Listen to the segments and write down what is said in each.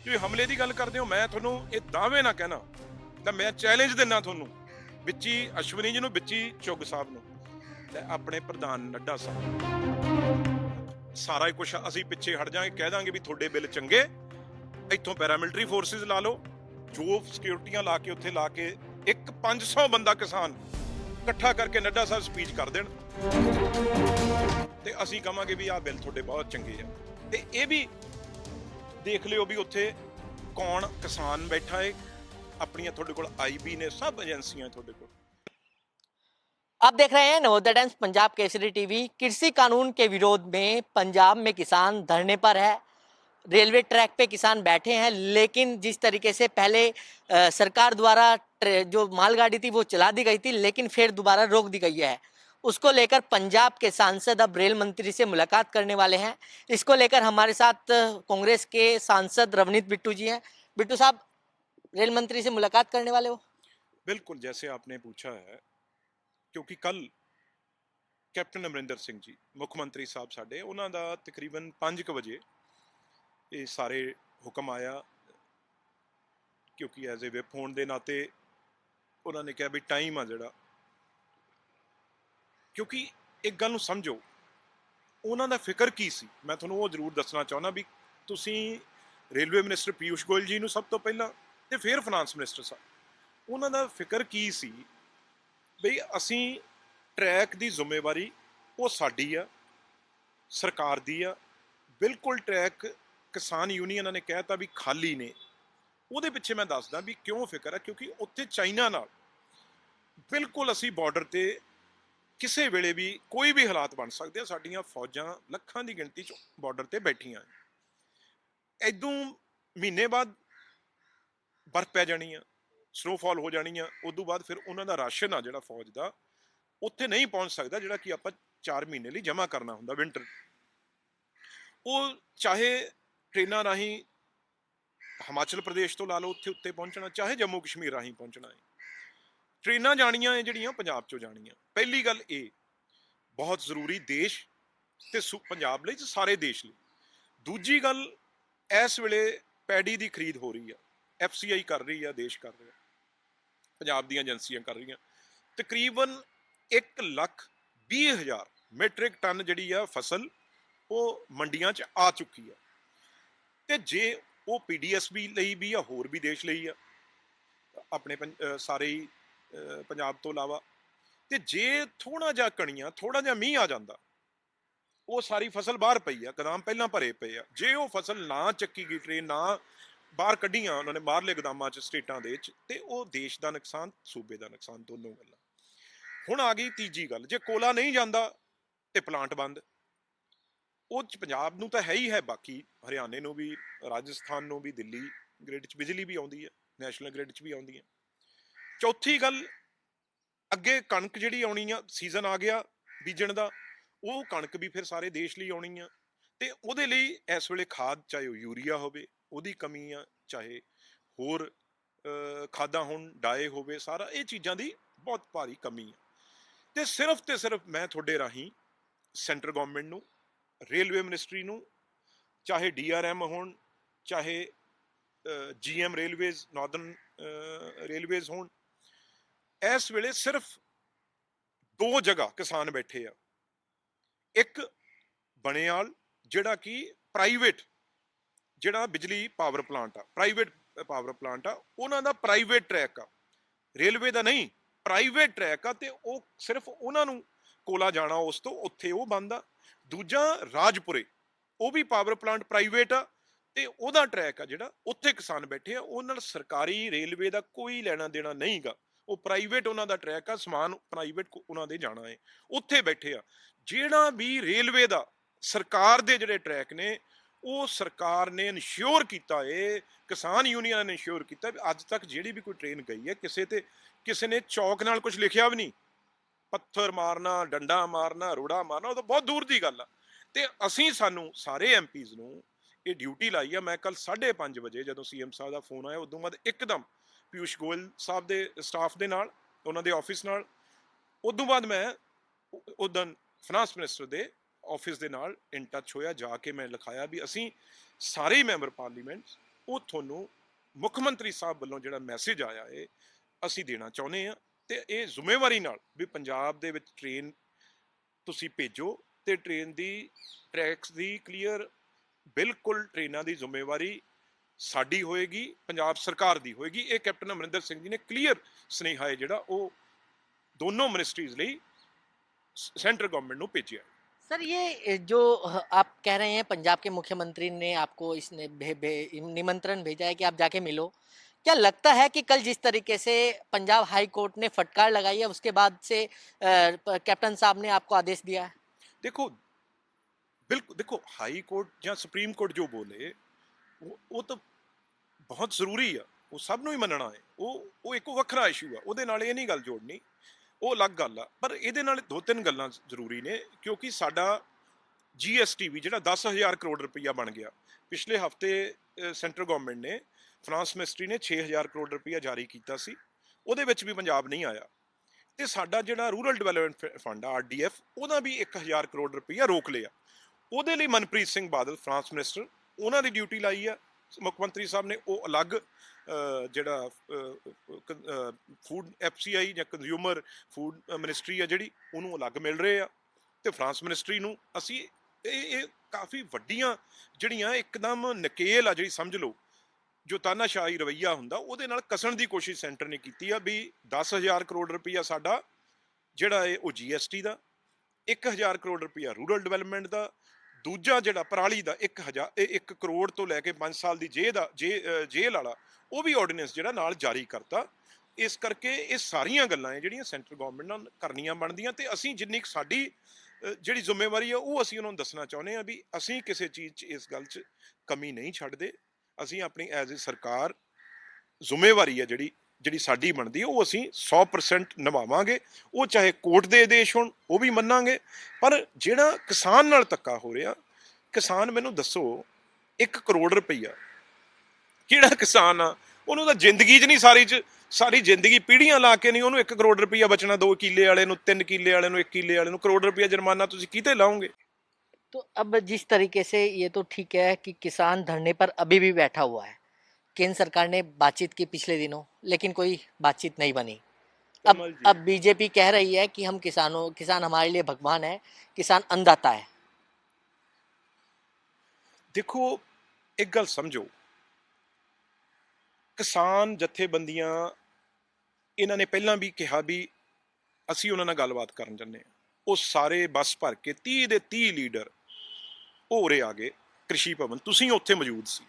ਤੁਸੀਂ ਹਮਲੇ ਦੀ ਗੱਲ ਕਰਦੇ ਹੋ, ਮੈਂ ਤੁਹਾਨੂੰ ਇਹ ਦਾਅਵੇ ਨਾ ਕਹਿਣਾ ਤਾਂ ਮੈਂ ਚੈਲੰਜ ਦਿੰਦਾ ਤੁਹਾਨੂੰ, ਵਿੱਚੀ ਅਸ਼ਵਨੀ ਜੀ ਨੂੰ, ਵਿੱਚੀ ਚੁੱਗ ਸਾਹਿਬ ਨੂੰ ਤੇ ਆਪਣੇ ਪ੍ਰਧਾਨ ਨੱਡਾ ਸਾਹਿਬ, ਸਾਰਾ ਹੀ ਕੁਝ ਅਸੀਂ ਪਿੱਛੇ ਹਟ ਜਾਾਂਗੇ, ਕਹਿ ਦਾਂਗੇ ਵੀ ਤੁਹਾਡੇ ਬਿੱਲ ਚੰਗੇ, ਇੱਥੋਂ ਪੈਰਾਮਿਲਟਰੀ ਫੋਰਸਿਸ ਲਾ ਲਓ, ਜੋ ਸਿਕਿਉਰਟੀਆਂ ਲਾ ਕੇ ਉੱਥੇ ਲਾ ਕੇ ਇੱਕ 500 ਬੰਦਾ ਕਿਸਾਨ ਇਕੱਠਾ ਕਰਕੇ ਨੱਡਾ ਸਾਹਿਬ ਸਪੀਚ ਕਰ ਦੇਣ ਤੇ ਅਸੀਂ ਕਹਾਂਗੇ ਵੀ ਆਹ ਬਿੱਲ ਤੁਹਾਡੇ ਬਹੁਤ ਚੰਗੇ ਆ। ਤੇ ਇਹ ਵੀ ਦੇਖ ਲਿਓ ਵੀ ਉੱਥੇ ਕੌਣ ਕਿਸਾਨ ਬੈਠਾ ਹੈ, ਆਪਣੀਆਂ ਤੁਹਾਡੇ ਕੋਲ ਆईबी ਨੇ, सब एजेंसियां ਤੁਹਾਡੇ ਕੋਲ। आप देख रहे हैं नवोदय टाइम्स पंजाब केसरी टीवी। कृषि कानून के विरोध में पंजाब में किसान धरने पर है। रेलवे ट्रैक पे किसान बैठे हैं, लेकिन जिस तरीके से पहले सरकार द्वारा जो मालगाड़ी थी वो चला दी गई थी, लेकिन फिर दोबारा रोक दी गई है। उसको लेकर पंजाब के सांसद अब रेल मंत्री से मुलाकात करने वाले हैं। इसको लेकर हमारे साथ कांग्रेस के सांसद रवनीत बिट्टू जी हैं। बिट्टू साहब, रेल मंत्री से मुलाकात करने वाले हो? बिल्कुल, जैसे आपने पूछा है, क्योंकि कल कैप्टन अमरिंदर सिंह जी मुख मंत्री साहब साडे, उन्हां दा तकरीबन 5 बजे ये सारे हुक्म आया, क्योंकि एज ए विप होने के नाते उन्होंने कहा भी टाइम आ जड़ा, क्योंकि एक गल समझो उन्हों का फिक्र की सी, मैं थोड़ा वो जरूर दसना चाहना भी तुसी रेलवे मिनिस्टर पीयूष गोयल जी सब तो पहला तो फिर फाइनांस मिनिस्टर साहब, उन्हों का फिक्र की सी बई असी ट्रैक की जिम्मेवारी वो साडी आ, सरकार दी आ। बिल्कुल ट्रैक किसान यूनियन ने कहता भी खाली ने, ਉਹਦੇ ਪਿੱਛੇ मैं दसदा भी क्यों फिक्र है, क्योंकि उत्थे चाइना नाल बिल्कुल असी बॉर्डर ते किसी वेले भी कोई भी हालात बन सकते हैं। साडियां फौजां लखां की गिनती च बॉर्डर ते बैठियां, इदों महीने बाद बर्फ पै जानी है, स्नोफॉल हो जानी है, उदों बाद फिर उन्हां दा राशन आ जिहड़ा फौज का उत्थे नहीं पहुंच सकता, जिहड़ा कि आपां 4 महीने लई जमा करना हुंदा विंटर। वो चाहे ट्रेनां राहीं हिमाचल प्रदेश तो ला लो उत्थे उत्ते पहुंचना, चाहे जम्मू कश्मीर राही पहुंचना है, ट्रेनां जानियां है जिहड़ियां पंजाब चों जानियां। पहली गल ये बहुत जरूरी देश ते पंजाब लई ते सारे देश लई। दूजी गल, इस वेले पैडी की खरीद हो रही है, FCI कर रही है, देश कर रहा, पंजाब दी एजेंसियां कर रही, तकरीबन 1,20,000 मैट्रिक टन जिहड़ी आ फसल वो मंडियां च आ चुकी है। ते जे वो PDSB ਲਈ ਵੀ ਆ, ਹੋਰ ਵੀ ਦੇਸ਼ ਲਈ ਆ, ਆਪਣੇ ਸਾਰੇ ਹੀ ਪੰਜਾਬ ਤੋਂ ਇਲਾਵਾ, ਤੇ ਜੇ ਥੋੜਾ ਜਿਹਾ ਕਣੀਆਂ, ਥੋੜਾ ਜਿਹਾ ਮੀਂਹ ਆ ਜਾਂਦਾ, ਉਹ ਸਾਰੀ ਫਸਲ ਬਾਹਰ ਪਈ ਆ, ਗਦਾਮ ਪਹਿਲਾਂ ਭਰੇ ਪਏ ਆ। ਜੇ ਉਹ ਫਸਲ ਨਾ ਚੱਕੀ ਗਈ, ਟ੍ਰੇਨ ਨਾ ਬਾਹਰ ਕੱਢੀਆਂ ਉਹਨਾਂ ਨੇ ਬਾਹਰਲੇ ਗਦਾਮਾਂ 'ਚ ਸਟੇਟਾਂ ਦੇ ਵਿੱਚ, ਤੇ ਉਹ ਦੇਸ਼ ਦਾ ਨੁਕਸਾਨ, ਸੂਬੇ ਦਾ ਨੁਕਸਾਨ, ਦੋਨੋਂ ਗੱਲਾਂ। ਹੁਣ ਆ ਗਈ ਤੀਜੀ ਗੱਲ, ਜੇ ਕੋਲਾ ਨਹੀਂ ਜਾਂਦਾ ਤੇ ਪਲਾਂਟ ਬੰਦ। ਉਹ ਪੰਜਾਬ ਨੂੰ ਤਾਂ ਹੈ ਹੀ ਹੈ, ਬਾਕੀ ਹਰਿਆਣੇ ਨੂੰ ਵੀ, ਰਾਜਸਥਾਨ ਨੂੰ ਵੀ, ਦਿੱਲੀ ਗ੍ਰਿਡ 'ਚ ਬਿਜਲੀ ਵੀ ਆਉਂਦੀ ਹੈ, ਨੈਸ਼ਨਲ ਗ੍ਰਿਡ 'ਚ ਵੀ ਆਉਂਦੀ ਹੈ। ਚੌਥੀ ਗੱਲ, ਅੱਗੇ ਕਣਕ ਜਿਹੜੀ ਆਉਣੀ ਆ, ਸੀਜ਼ਨ ਆ ਗਿਆ ਬੀਜਣ ਦਾ, ਉਹ ਕਣਕ ਵੀ ਫਿਰ ਸਾਰੇ ਦੇਸ਼ ਲਈ ਆਉਣੀ ਆ, ਤੇ ਉਹਦੇ ਲਈ ਇਸ ਵੇਲੇ ਖਾਦ, ਚਾਹੇ ਉਹ ਯੂਰੀਆ ਹੋਵੇ ਉਹਦੀ ਕਮੀ ਆ, ਚਾਹੇ ਹੋਰ ਖਾਦਾਂ ਹੋਣ, ਡਾਏ ਹੋਵੇ, ਸਾਰਾ ਇਹ ਚੀਜ਼ਾਂ ਦੀ ਬਹੁਤ ਭਾਰੀ ਕਮੀ ਆ। ਤੇ ਸਿਰਫ ਮੈਂ ਤੁਹਾਡੇ ਰਾਹੀਂ ਸੈਂਟਰ ਗਵਰਨਮੈਂਟ ਨੂੰ, रेलवे मिनिस्ट्री नूं, चाहे DRM होण, चाहे GM रेलवेज, नॉर्दर्न रेलवेज होण, इस वेले सिर्फ 2 जगह किसान बैठे आ। एक बणेयाल जिहड़ा कि प्राइवेट, जिहड़ा बिजली पावर प्लांट आ, प्राइवेट पावर प्लांट आ, उन्हां दा प्राइवेट ट्रैक आ, रेलवे दा नहीं, प्राइवेट ट्रैक आ, ते वो सिर्फ उन्हां नूं कोला जाना उस तो उत्थे वो बंद आ। दूजा राजपुरे, वो भी पावर प्लांट प्राइवेट आ, ते ओहदा ट्रैक आ जिहड़ा, उत्थे किसान बैठे आ, उहनां नाल सरकारी रेलवे दा कोई लेना देना नहीं गा, वो प्राइवेट उहनां दा ट्रैक आ, समान प्राइवेट उहनां दे जाना है, उत्थे बैठे आ। जिहड़ा भी रेलवे दा सरकार दे जिहड़े ट्रैक ने, वो सरकार ने इंश्योर किया है, किसान यूनियन ने इंश्योर किया, अज तक जिहड़ी भी कोई ट्रेन गई है, किसी ने चौक नाल कुछ लिखिया भी नहीं, पत्थर मारना, डंडा मारना, रोड़ा मारना, वो तो बहुत दूर की गल आ। ते असीं सानू सारे MPs नूं ये ड्यूटी लाई है। मैं कल 5:30 बजे जदों CM साहब का फोन आया, उदों बाद एकदम पीयूष गोयल साहब के स्टाफ के नाल, उन्हां दे ऑफिस नाल, उदों बाद मैं उदन फाइनांस मिनिस्टर के ऑफिस के नाल इन टच होया, जाके मैं लिखाया भी असीं सारे ही मैंबर पार्लीमेंट ਉਹ ਤੁਹਾਨੂੰ ਮੁੱਖ ਮੰਤਰੀ ਸਾਹਿਬ ਵੱਲੋਂ ਜਿਹੜਾ ਮੈਸੇਜ ਆਇਆ ਹੈ ਅਸੀਂ ਦੇਣਾ ਚਾਹੁੰਦੇ ਹਾਂ। ਤੇ ਇਹ ਜ਼ਿੰਮੇਵਾਰੀ ਨਾਲ ਵੀ ਪੰਜਾਬ ਦੇ ਵਿੱਚ ਟ੍ਰੇਨ ਤੁਸੀਂ ਭੇਜੋ, ਤੇ ਟ੍ਰੇਨ ਦੀ ਟਰੈਕਸ ਦੀ ਕਲੀਅਰ, ਬਿਲਕੁਲ ਟ੍ਰੇਨਾਂ ਦੀ ਜ਼ਿੰਮੇਵਾਰੀ ਸਾਡੀ ਹੋਏਗੀ, ਪੰਜਾਬ ਸਰਕਾਰ ਦੀ ਹੋਏਗੀ। ਇਹ ਕੈਪਟਨ ਅਮਰਿੰਦਰ ਸਿੰਘ ਜੀ ਨੇ ਕਲੀਅਰ ਸੁਨੇਹਾ ਹੈ ਜਿਹੜਾ ਉਹ ਦੋਨੋਂ ਮਿਨਿਸਟਰੀਜ਼ ਲਈ सेंट्रल गवर्नमेंट ਨੂੰ ਭੇਜਿਆ। सर ये जो आप कह रहे हैं पंजाब के मुख्यमंत्री ने आपको इसने निमंत्रण भेजा है कि आप जाके मिलो, क्या लगता है कि कल जिस तरीके से पंजाब हाई कोर्ट ने फटकार लगाई है उसके बाद से कैप्टन साहब ने आपको आदेश दिया है? देखो बिल्कुल, देखो हाई कोर्ट या सुप्रीम कोर्ट जो बोले वो तो बहुत ਜ਼ਰੂਰੀ ਆ, ਉਹ ਸਭ ਨੂੰ ਹੀ ਮੰਨਣਾ ਹੈ। ਉਹ ਇੱਕ ਵੱਖਰਾ ਇਸ਼ੂ ਆ, ਉਹਦੇ ਨਾਲ ਇਹ ਨਹੀਂ ਗੱਲ ਜੋੜਨੀ, ਉਹ ਅਲੱਗ ਗੱਲ ਆ। ਪਰ ਇਹਦੇ ਨਾਲ ਦੋ ਤਿੰਨ ਗੱਲਾਂ ਜ਼ਰੂਰੀ ਨੇ, ਕਿਉਂਕਿ ਸਾਡਾ GST ਵੀ ਜਿਹੜਾ 10,000 ਕਰੋੜ ਰੁਪਈਆ ਬਣ ਗਿਆ ਪਿਛਲੇ ਹਫਤੇ, ਸੈਂਟਰਲ ਗਵਰਨਮੈਂਟ ਨੇ, ਫਾਈਨਾਂਸ ਮਿਨਿਸਟਰੀ ਨੇ 6,000 ਕਰੋੜ ਰੁਪਈਆ ਜਾਰੀ ਕੀਤਾ ਸੀ, ਉਹਦੇ ਵਿੱਚ ਵੀ ਪੰਜਾਬ ਨਹੀਂ ਆਇਆ। ਤੇ ਸਾਡਾ ਜਿਹੜਾ ਰੂਰਲ ਡਿਵੈਲਪਮੈਂਟ ਫੰਡ ਆ RDF, ਉਹਦਾ ਵੀ 1,000 ਕਰੋੜ ਰੁਪਈਆ ਰੋਕ ਲਿਆ। ਉਹਦੇ ਲਈ ਮਨਪ੍ਰੀਤ ਸਿੰਘ ਬਾਦਲ ਫਾਈਨਾਂਸ ਮਿਨਿਸਟਰ, ਉਹਨਾਂ ਦੀ ਡਿਊਟੀ ਲਾਈ ਆ ਮੁੱਖ ਮੰਤਰੀ ਸਾਹਿਬ ਨੇ। ਉਹ ਅਲੱਗ ਜਿਹੜਾ ਫੂਡ FCI ਜਾਂ ਕੰਜ਼ਿਊਮਰ ਫੂਡ ਮਿਨਿਸਟਰੀ ਆ ਜਿਹੜੀ, ਉਹਨੂੰ ਅਲੱਗ ਮਿਲ ਰਹੇ ਆ। ਤੇ ਫਰਾਂਸ ਮਿਨਿਸਟਰੀ ਨੂੰ ਅਸੀਂ ਇਹ ਕਾਫੀ ਵੱਡੀਆਂ ਜਿਹੜੀਆਂ ਇੱਕਦਮ ਨਕੇਲ ਆ ਜਿਹੜੀ, ਸਮਝ ਲਓ ਜੋ ਤਾਨਾਸ਼ਾਹੀ ਰਵੱਈਆ ਹੁੰਦਾ, ਉਹਦੇ ਨਾਲ ਕਸਣ ਦੀ ਕੋਸ਼ਿਸ਼ ਸੈਂਟਰ ਨੇ ਕੀਤੀ ਆ। ਵੀ 10,000 ਕਰੋੜ ਰੁਪਈਆ ਸਾਡਾ ਜਿਹੜਾ ਹੈ ਉਹ GST ਦਾ, 1,000 ਕਰੋੜ ਰੁਪਈਆ ਰੂਰਲ ਡਿਵੈਲਪਮੈਂਟ ਦਾ, ਦੂਜਾ ਜਿਹੜਾ ਪਰਾਲੀ ਦਾ 1 ਕਰੋੜ ਤੋਂ ਲੈ ਕੇ 5 ਸਾਲ ਦੀ ਜੇਲ੍ਹ ਵਾਲਾ, ਉਹ ਵੀ ਆਰਡੀਨੈਂਸ ਜਿਹੜਾ ਨਾਲ ਜਾਰੀ ਕਰਤਾ। ਇਸ ਕਰਕੇ ਇਹ ਸਾਰੀਆਂ ਗੱਲਾਂ ਹੈ ਜਿਹੜੀਆਂ ਸੈਂਟਰਲ ਗਵਰਨਮੈਂਟ ਨਾਲ ਕਰਨੀਆਂ ਬਣਦੀਆਂ, ਤੇ ਅਸੀਂ ਜਿੰਨੀ ਕੁ ਸਾਡੀ ਜਿਹੜੀ ਜ਼ਿੰਮੇਵਾਰੀ ਆ ਉਹ ਅਸੀਂ ਉਹਨਾਂ ਨੂੰ ਦੱਸਣਾ ਚਾਹੁੰਦੇ ਹਾਂ ਵੀ ਅਸੀਂ ਕਿਸੇ ਚੀਜ਼ 'ਚ ਇਸ ਗੱਲ 'ਚ ਕਮੀ ਨਹੀਂ ਛੱਡਦੇ। ਅਸੀਂ ਆਪਣੀ ਐਜ਼ ਏ ਸਰਕਾਰ ਜ਼ਿੰਮੇਵਾਰੀ ਆ ਜਿਹੜੀ ਸਾਡੀ ਬਣਦੀ ਹੈ, ਉਹ ਅਸੀਂ 100% ਨਿਭਾਵਾਂਗੇ। ਉਹ ਚਾਹੇ ਕੋਰਟ ਦੇ ਆਦੇਸ਼ ਹੋਣ ਉਹ ਵੀ ਮੰਨਾਂਗੇ। ਪਰ ਜਿਹੜਾ ਕਿਸਾਨ ਨਾਲ ਧੱਕਾ ਹੋ ਰਿਹਾ, ਕਿਸਾਨ ਮੈਨੂੰ ਦੱਸੋ 1 ਕਰੋੜ ਰੁਪਈਆ ਕਿਹੜਾ ਕਿਸਾਨ ਆ, ਉਹਨੂੰ ਤਾਂ ਜ਼ਿੰਦਗੀ 'ਚ ਨਹੀਂ, ਸਾਰੀ ਜ਼ਿੰਦਗੀ ਪੀੜ੍ਹੀਆਂ ਲਾ ਕੇ ਨਹੀਂ ਉਹਨੂੰ 1 ਕਰੋੜ ਰੁਪਈਆ ਬਚਣਾ। 2 ਕਿੱਲੇ ਵਾਲੇ ਨੂੰ, 3 ਕਿੱਲੇ ਵਾਲੇ ਨੂੰ, 1 ਕਿੱਲੇ ਵਾਲੇ ਨੂੰ ਕਰੋੜ ਰੁਪਈਆ जुर्माना ਤੁਸੀਂ ਕਿਤੇ ਲਾਓਗੇ? तो अब जिस तरीके से ये तो ठीक है कि किसान धरने पर अभी भी बैठा हुआ है, केंद्र सरकार ने बातचीत की पिछले दिनों, लेकिन कोई बातचीत नहीं बनी। कमल जी, अब बीजेपी कह रही है कि हम किसान हमारे लिए भगवान है, किसान अन्नदाता है। देखो एक गल समझो, ਕਿਸਾਨ ਜਥੇਬੰਦੀਆਂ ਇਹਨਾਂ ਨੇ ਪਹਿਲਾਂ ਵੀ ਕਿਹਾ ਵੀ ਅਸੀਂ ਉਹਨਾਂ ਨਾਲ ਗੱਲਬਾਤ ਕਰਨ ਜਾਂਦੇ ਹਾਂ। ਉਹ ਸਾਰੇ ਬੱਸ ਭਰ ਕੇ 30 ਦੇ 30 ਲੀਡਰ ਉਹ ਉਰੇ ਆ ਗਏ ਕ੍ਰਿਸ਼ੀ ਭਵਨ, ਤੁਸੀਂ ਉੱਥੇ ਮੌਜੂਦ ਸੀ।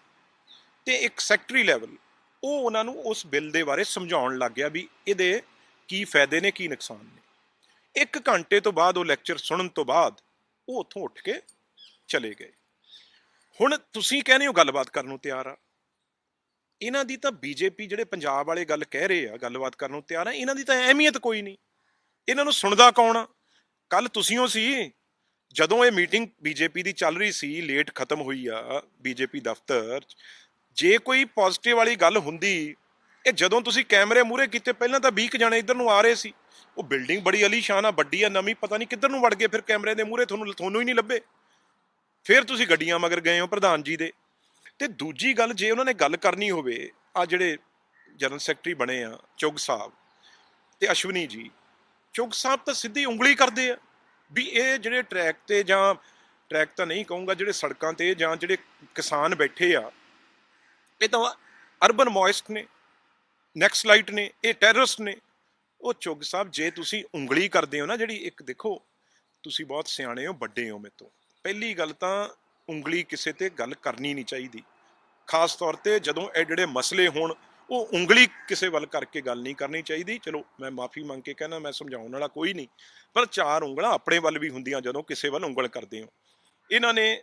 ਤੇ ਇੱਕ ਸੈਕਟਰੀ ਲੈਵਲ ਉਹ ਉਹਨਾਂ ਨੂੰ ਉਸ ਬਿੱਲ ਦੇ ਬਾਰੇ ਸਮਝਾਉਣ ਲੱਗ ਗਿਆ ਵੀ ਇਹਦੇ ਕੀ ਫਾਇਦੇ ਨੇ, ਕੀ ਨੁਕਸਾਨ ਨੇ। 1 ਘੰਟੇ ਤੋਂ ਬਾਅਦ ਉਹ ਲੈਕਚਰ ਸੁਣਨ ਤੋਂ ਬਾਅਦ ਉਹ ਉੱਥੋਂ ਉੱਠ ਕੇ ਚਲੇ ਗਏ। ਹੁਣ ਤੁਸੀਂ ਕਹਿੰਦੇ ਹੋ ਗੱਲਬਾਤ ਕਰਨ ਨੂੰ ਤਿਆਰ ਆ, ਇਹਨਾਂ ਦੀ ਤਾਂ ਬੀਜੇਪੀ ਜਿਹੜੇ ਪੰਜਾਬ ਵਾਲੇ ਗੱਲ ਕਹਿ ਰਹੇ ਆ ਗੱਲਬਾਤ ਕਰਨ ਨੂੰ ਤਿਆਰ ਆ, ਇਹਨਾਂ ਦੀ ਤਾਂ ਅਹਿਮੀਅਤ ਕੋਈ ਨਹੀਂ। ਇਹਨਾਂ ਨੂੰ ਸੁਣਦਾ ਕੌਣ ਆ? ਕੱਲ ਤੁਸੀਂ ਉਹ ਸੀ ਜਦੋਂ ਇਹ ਮੀਟਿੰਗ ਬੀਜੇਪੀ ਦੀ ਚੱਲ ਰਹੀ ਸੀ, ਲੇਟ ਖਤਮ ਹੋਈ ਆ ਬੀਜੇਪੀ ਦਫ਼ਤਰ 'ਚ। ਜੇ ਕੋਈ ਪੋਜ਼ਿਟਿਵ ਵਾਲੀ ਗੱਲ ਹੁੰਦੀ, ਇਹ ਜਦੋਂ ਤੁਸੀਂ ਕੈਮਰੇ ਮੂਹਰੇ ਕੀਤੇ, ਪਹਿਲਾਂ ਤਾਂ 20 ਜਣੇ ਇੱਧਰ ਨੂੰ ਆ ਰਹੇ ਸੀ। ਉਹ ਬਿਲਡਿੰਗ ਬੜੀ ਅਲੀਸ਼ਾਨ ਆ, ਵੱਡੀ ਆ, ਨਵੀਂ, ਪਤਾ ਨਹੀਂ ਕਿੱਧਰ ਨੂੰ ਵੜ ਗਏ। ਫਿਰ ਕੈਮਰੇ ਦੇ ਮੂਹਰੇ ਤੁਹਾਨੂੰ ਹੀ ਨਹੀਂ ਲੱਭੇ। ਫਿਰ ਤੁਸੀਂ ਗੱਡੀਆਂ ਮਗਰ ਗਏ ਹੋ ਪ੍ਰਧਾਨ ਜੀ ਦੇ। ਤੇ ਦੂਜੀ ਗੱਲ, ਜੇ ਉਹਨਾਂ ਨੇ ਗੱਲ ਕਰਨੀ ਹੋਵੇ, ਆ ਜਿਹੜੇ ਜਨਰਲ ਸੈਕਟਰੀ ਬਣੇ ਆ ਚੁੱਗ ਸਾਹਿਬ ਤੇ ਅਸ਼ਵਨੀ ਜੀ, ਚੁੱਗ ਸਾਹਿਬ ਤਾਂ ਸਿੱਧੀ ਉਂਗਲੀ ਕਰਦੇ ਆ ਵੀ ਇਹ ਜਿਹੜੇ ਟਰੈਕ ਤੇ, ਜਾਂ ਟਰੈਕ ਤਾਂ ਨਹੀਂ ਕਹੂੰਗਾ, ਜਿਹੜੇ ਸੜਕਾਂ ਤੇ ਜਾਂ ਜਿਹੜੇ ਕਿਸਾਨ ਬੈਠੇ ਆ, ਇਹ ਤਾਂ ਅਰਬਨ ਮੋਇਸਟ ਨੇ, ਨੈਕਸਲਾਈਟ ਨੇ, ਇਹ ਟੈਰਰਿਸਟ ਨੇ। ਉਹ ਚੁੱਗ ਸਾਹਿਬ, ਜੇ ਤੁਸੀਂ ਉਂਗਲੀ ਕਰਦੇ ਹੋ ਨਾ ਜਿਹੜੀ, ਇੱਕ ਦੇਖੋ ਤੁਸੀਂ ਬਹੁਤ ਸਿਆਣੇ ਹੋ, ਵੱਡੇ ਹੋ ਮੇਰੇ ਤੋਂ, ਪਹਿਲੀ ਗੱਲ ਤਾਂ ਉਂਗਲੀ ਕਿਸੇ ਤੇ ਗੱਲ ਕਰਨੀ ਨਹੀਂ ਚਾਹੀਦੀ, ਖਾਸ ਤੌਰ ਤੇ ਜਦੋਂ ਇਹ ਜਿਹੜੇ ਮਸਲੇ ਹੋਣ। ਉਹ ਉਂਗਲੀ ਕਿਸੇ ਵੱਲ ਕਰਕੇ ਗੱਲ ਨਹੀਂ ਕਰਨੀ ਚਾਹੀਦੀ। ਚਲੋ ਮੈਂ ਮਾਫੀ ਮੰਗ ਕੇ ਕਹਿਣਾ, ਮੈਂ ਸਮਝਾਉਣ ਵਾਲਾ ਕੋਈ ਨਹੀਂ, ਪਰ 4 ਉਂਗਲਾਂ ਆਪਣੇ ਵੱਲ ਵੀ ਹੁੰਦੀਆਂ ਜਦੋਂ ਕਿਸੇ ਵੱਲ ਉਂਗਲ ਕਰਦੇ ਹੋ। ਇਹਨਾਂ ਨੇ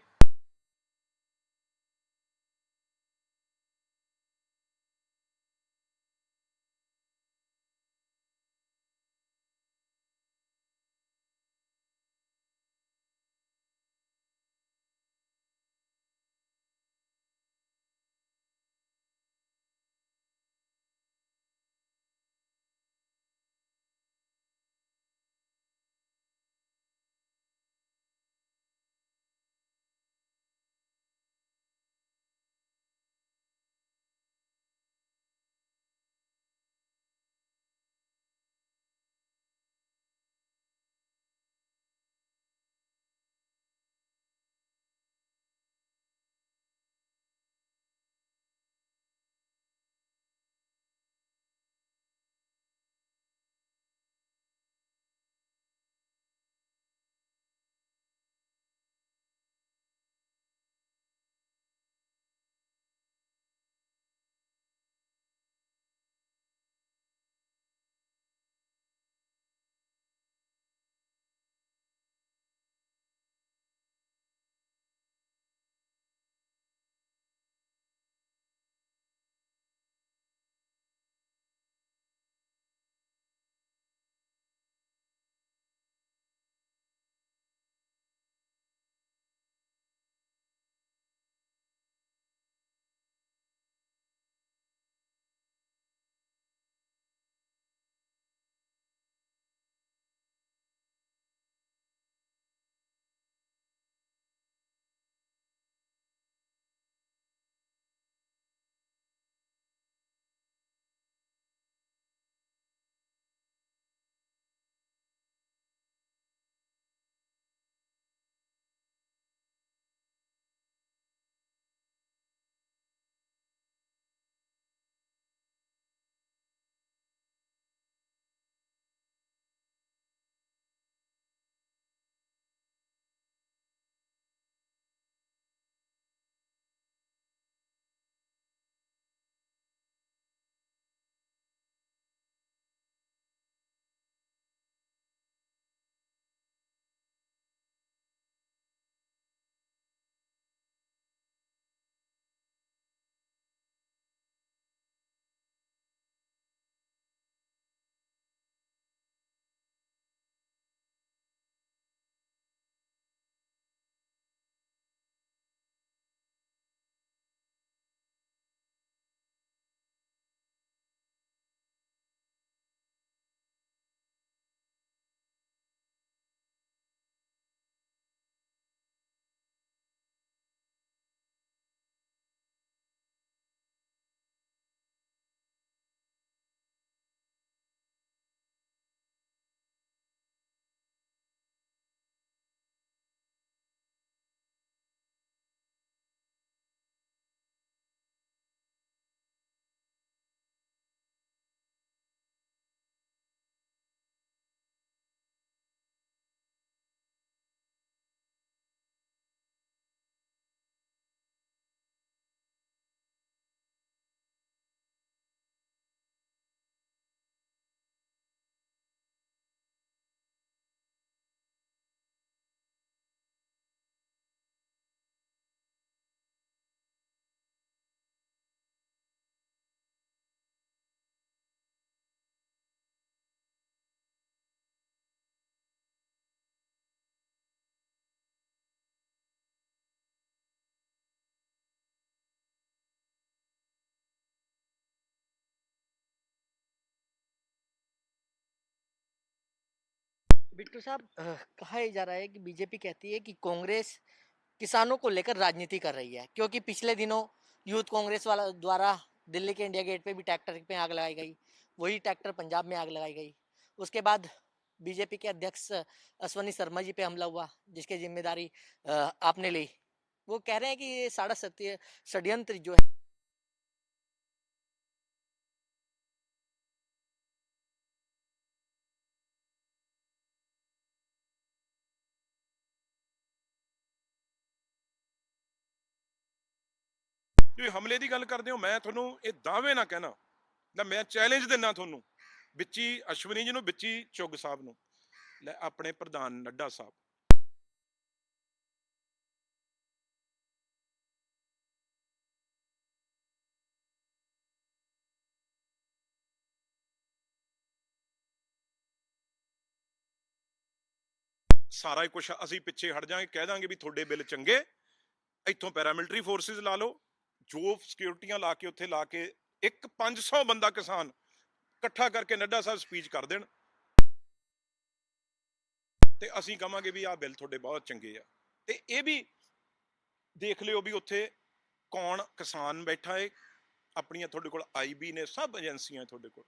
बिट्टू साहब, कहा ये जा रहा है कि बीजेपी कहती है कि कांग्रेस किसानों को लेकर राजनीति कर रही है, क्योंकि पिछले दिनों यूथ कांग्रेस वाला द्वारा दिल्ली के इंडिया गेट पे भी ट्रैक्टर पे आग लगाई गई, वही ट्रैक्टर पंजाब में आग लगाई गई। उसके बाद बीजेपी के अध्यक्ष अश्वनी शर्मा जी पे हमला हुआ, जिसकी जिम्मेदारी आपने ली। वो कह रहे हैं कि ये सारा सत्य षड्यंत्र जो है। ਤੁਸੀਂ ਹਮਲੇ ਦੀ ਗੱਲ ਕਰਦੇ ਹੋ, ਮੈਂ ਤੁਹਾਨੂੰ ਇਹ ਦਾਅਵੇ ਨਾ ਕਹਿਣਾ ਨਾ, ਮੈਂ ਚੈਲੰਜ ਦਿੰਦਾ ਤੁਹਾਨੂੰ, ਵਿੱਚੀ ਅਸ਼ਵਨੀ ਜੀ ਨੂੰ, ਵਿੱਚੀ ਚੁੱਗ ਸਾਹਿਬ ਨੂੰ, ਲੈ ਆਪਣੇ ਪ੍ਰਧਾਨ ਨੱਡਾ ਸਾਹਿਬ, ਸਾਰਾ ਹੀ ਕੁਝ ਅਸੀਂ ਪਿੱਛੇ ਹਟ ਜਾਾਂਗੇ, ਕਹਿ ਦਾਂਗੇ ਵੀ ਤੁਹਾਡੇ ਬਿੱਲ ਚੰਗੇ, ਇੱਥੋਂ ਪੈਰਾਮਿਲਟਰੀ ਫੋਰਸਿਸ ਲਾ ਲਓ, ਜੋ ਸਿਕਿਉਰਿਟੀਆਂ ਲਾ ਕੇ ਉੱਥੇ ਲਾ ਕੇ ਇੱਕ 500 ਬੰਦਾ ਕਿਸਾਨ ਇਕੱਠਾ ਕਰਕੇ ਨੱਡਾ ਸਾਹਿਬ ਸਪੀਚ ਕਰ ਦੇਣ, ਤੇ ਅਸੀਂ ਕਵਾਂਗੇ ਵੀ ਆਹ ਬਿੱਲ ਤੁਹਾਡੇ ਬਹੁਤ ਚੰਗੇ ਆ। ਤੇ ਇਹ ਵੀ ਦੇਖ ਲਿਓ ਵੀ ਉੱਥੇ ਕੌਣ ਕਿਸਾਨ ਬੈਠਾ ਹੈ, ਆਪਣੀਆਂ ਤੁਹਾਡੇ ਕੋਲ ਆਈਬੀ ਨੇ, ਸਭ ਏਜੰਸੀਆਂ ਤੁਹਾਡੇ ਕੋਲ।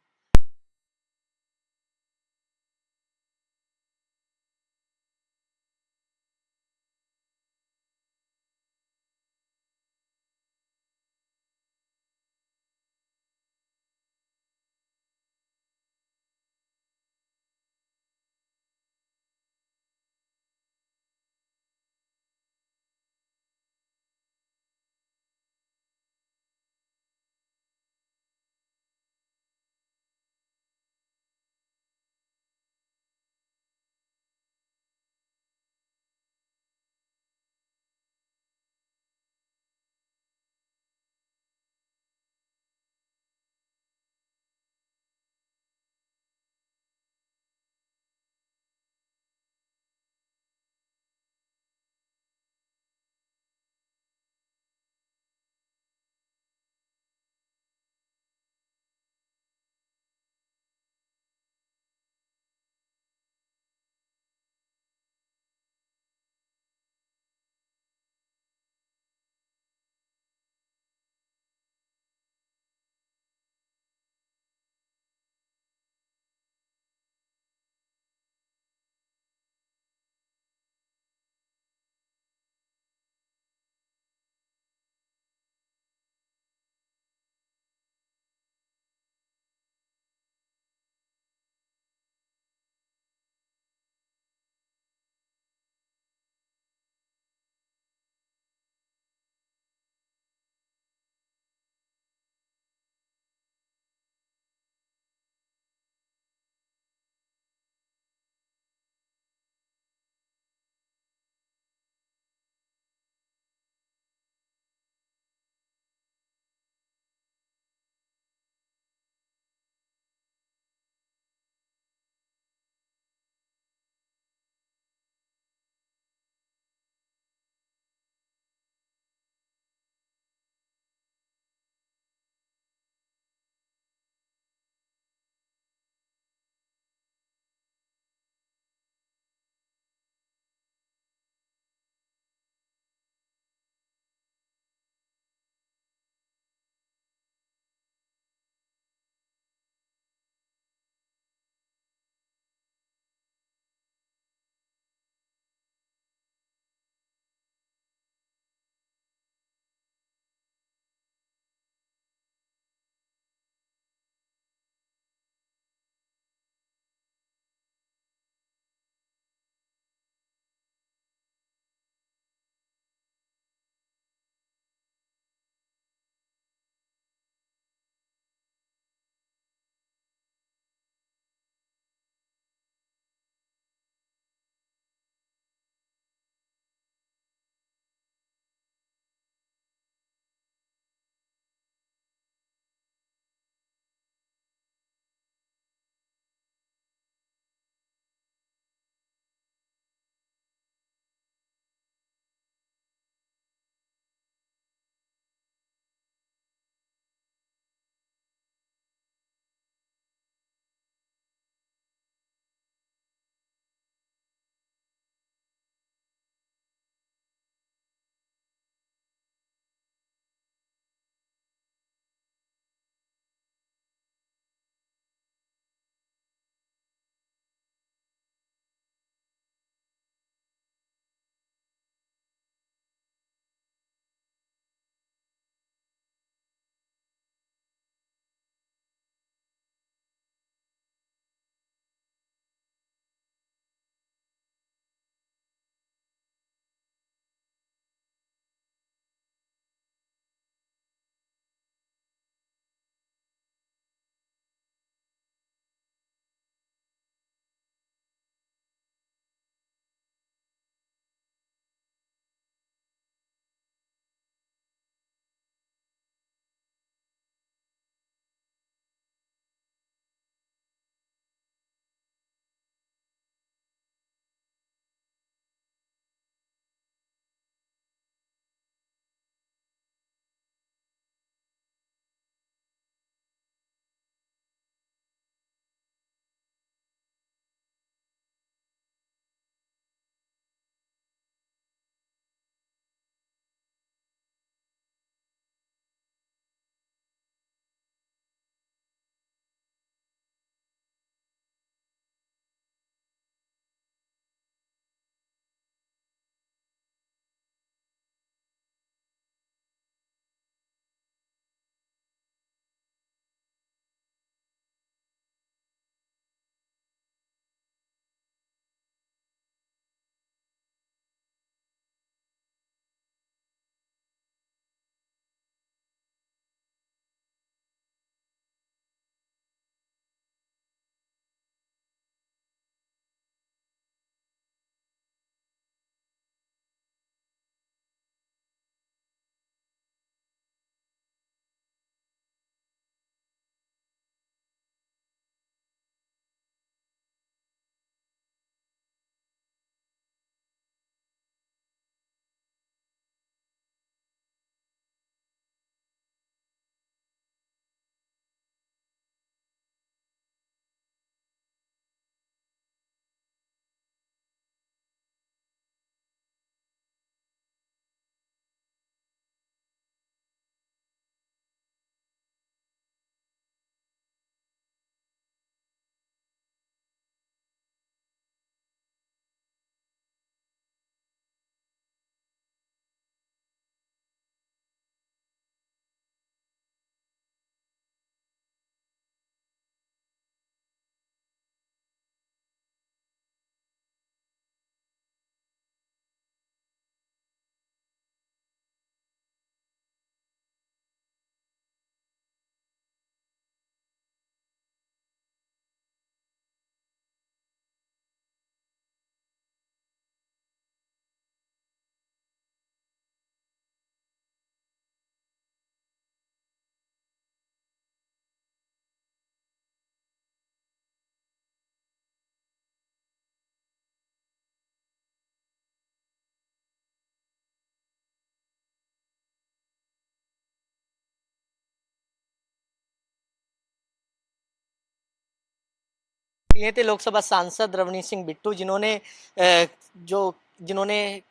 ये थे लोकसभा सांसद रवनीत सिंह बिट्टू जिन्होंने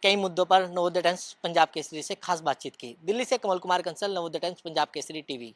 कई मुद्दों पर नवोदय टाइम्स पंजाब केसरी से खास बातचीत की। दिल्ली से कमल कुमार कंसल, नवोदय टाइम्स पंजाब केसरी टीवी।